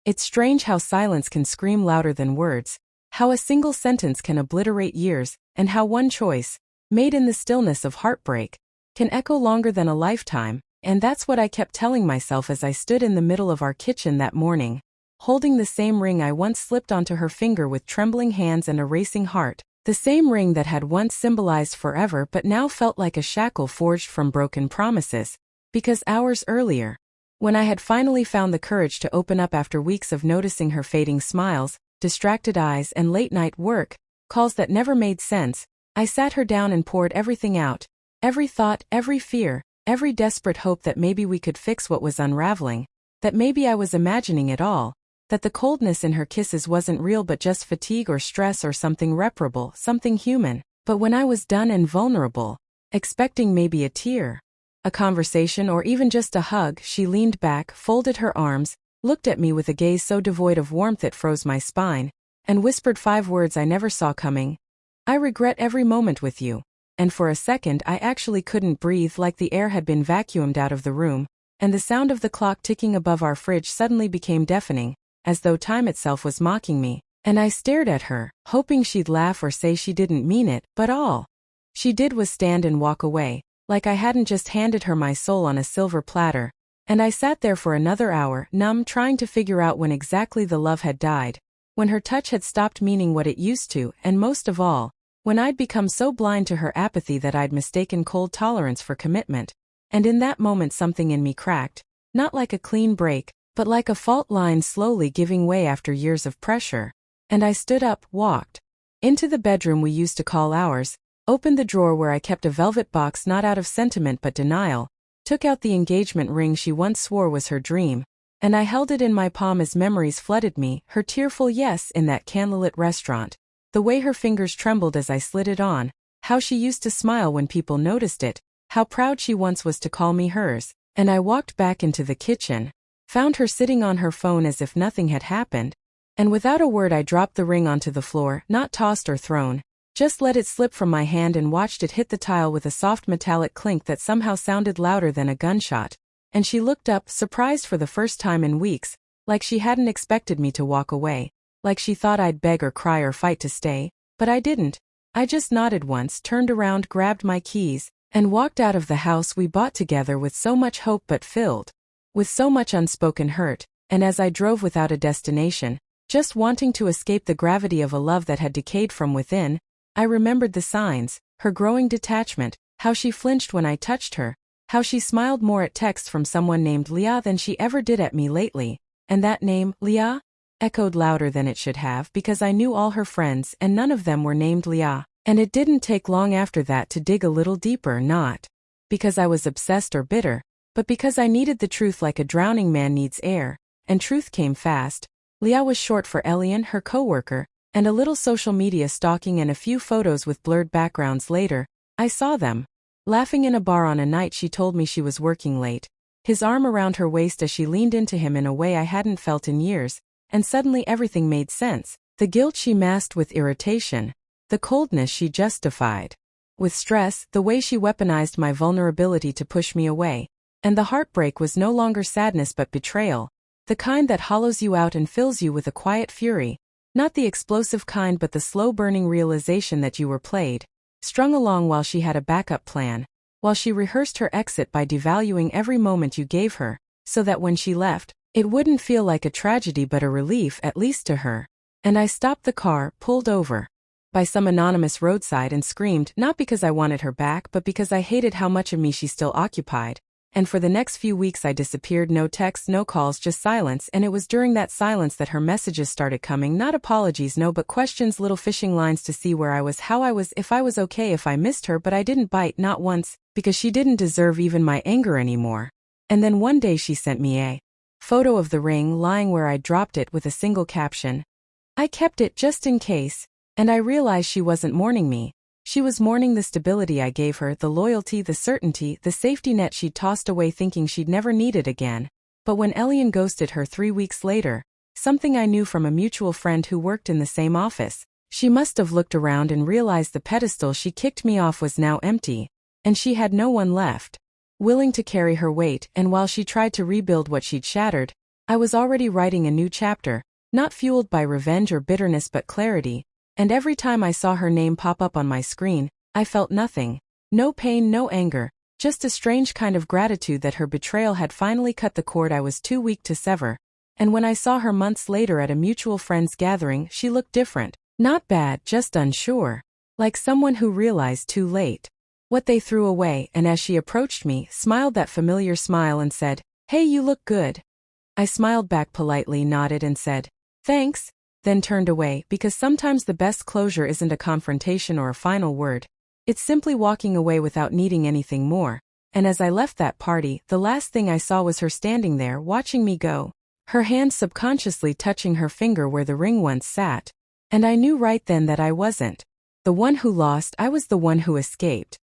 It's strange how silence can scream louder than words, how a single sentence can obliterate years, and how one choice, made in the stillness of heartbreak, can echo longer than a lifetime. And that's what I kept telling myself as I stood in the middle of our kitchen that morning, holding the same ring I once slipped onto her finger with trembling hands and a racing heart, the same ring that had once symbolized forever but now felt like a shackle forged from broken promises. Because hours earlier, when I had finally found the courage to open up after weeks of noticing her fading smiles, distracted eyes, and late-night work calls that never made sense, I sat her down and poured everything out, every thought, every fear, every desperate hope that maybe we could fix what was unraveling, that maybe I was imagining it all, that the coldness in her kisses wasn't real but just fatigue or stress or something reparable, something human. But when I was done and vulnerable, expecting maybe a tear, a conversation, or even just a hug, she leaned back, folded her arms, looked at me with a gaze so devoid of warmth it froze my spine, and whispered 5 words I never saw coming. I regret every moment with you. And for a second I actually couldn't breathe, like the air had been vacuumed out of the room, and the sound of the clock ticking above our fridge suddenly became deafening, as though time itself was mocking me. And I stared at her, hoping she'd laugh or say she didn't mean it, but all she did was stand and walk away, like I hadn't just handed her my soul on a silver platter. And I sat there for another hour, numb, trying to figure out when exactly the love had died, when her touch had stopped meaning what it used to, and most of all, when I'd become so blind to her apathy that I'd mistaken cold tolerance for commitment. And in that moment something in me cracked, not like a clean break, but like a fault line slowly giving way after years of pressure. And I stood up, walked into the bedroom we used to call ours, opened the drawer where I kept a velvet box not out of sentiment but denial, took out the engagement ring she once swore was her dream, and I held it in my palm as memories flooded me, her tearful yes in that candlelit restaurant, the way her fingers trembled as I slid it on, how she used to smile when people noticed it, how proud she once was to call me hers. And I walked back into the kitchen, found her sitting on her phone as if nothing had happened, and without a word I dropped the ring onto the floor, not tossed or thrown, just let it slip from my hand and watched it hit the tile with a soft metallic clink that somehow sounded louder than a gunshot. And she looked up, surprised for the first time in weeks, like she hadn't expected me to walk away, like she thought I'd beg or cry or fight to stay. But I didn't. I just nodded once, turned around, grabbed my keys, and walked out of the house we bought together with so much hope but filled with so much unspoken hurt. And as I drove without a destination, just wanting to escape the gravity of a love that had decayed from within, I remembered the signs, her growing detachment, how she flinched when I touched her, how she smiled more at texts from someone named Leah than she ever did at me lately, and that name, Leah, echoed louder than it should have because I knew all her friends and none of them were named Leah. And it didn't take long after that to dig a little deeper, not because I was obsessed or bitter, but because I needed the truth like a drowning man needs air, and truth came fast. Leah was short for Elian, her coworker, and a little social media stalking and a few photos with blurred backgrounds later, I saw them, laughing in a bar on a night she told me she was working late, his arm around her waist as she leaned into him in a way I hadn't felt in years, and suddenly everything made sense. The guilt she masked with irritation, the coldness she justified with stress, the way she weaponized my vulnerability to push me away. And the heartbreak was no longer sadness but betrayal, the kind that hollows you out and fills you with a quiet fury, not the explosive kind but the slow-burning realization that you were played, strung along while she had a backup plan, while she rehearsed her exit by devaluing every moment you gave her, so that when she left, it wouldn't feel like a tragedy but a relief, at least to her. And I stopped the car, pulled over by some anonymous roadside and screamed, not because I wanted her back but because I hated how much of me she still occupied. And for the next few weeks I disappeared, no texts, no calls, just silence. And it was during that silence that her messages started coming, not apologies, no, but questions, little fishing lines to see where I was, how I was, if I was okay, if I missed her. But I didn't bite, not once, because she didn't deserve even my anger anymore. And then one day she sent me a photo of the ring lying where I dropped it with a single caption. I kept it just in case. And I realized she wasn't mourning me. She was mourning the stability I gave her, the loyalty, the certainty, the safety net she'd tossed away thinking she'd never need it again. But when Elian ghosted her 3 weeks later, something I knew from a mutual friend who worked in the same office, she must have looked around and realized the pedestal she kicked me off was now empty, and she had no one left willing to carry her weight. And while she tried to rebuild what she'd shattered, I was already writing a new chapter, not fueled by revenge or bitterness but clarity, and every time I saw her name pop up on my screen, I felt nothing. No pain, no anger, just a strange kind of gratitude that her betrayal had finally cut the cord I was too weak to sever. And when I saw her months later at a mutual friend's gathering, she looked different. Not bad, just unsure. Like someone who realized too late what they threw away, and as she approached me, smiled that familiar smile and said, "Hey, you look good." I smiled back politely, nodded and said, "Thanks," then turned away because sometimes the best closure isn't a confrontation or a final word. It's simply walking away without needing anything more. And as I left that party, the last thing I saw was her standing there watching me go, her hand subconsciously touching her finger where the ring once sat. And I knew right then that I wasn't the one who lost, I was the one who escaped.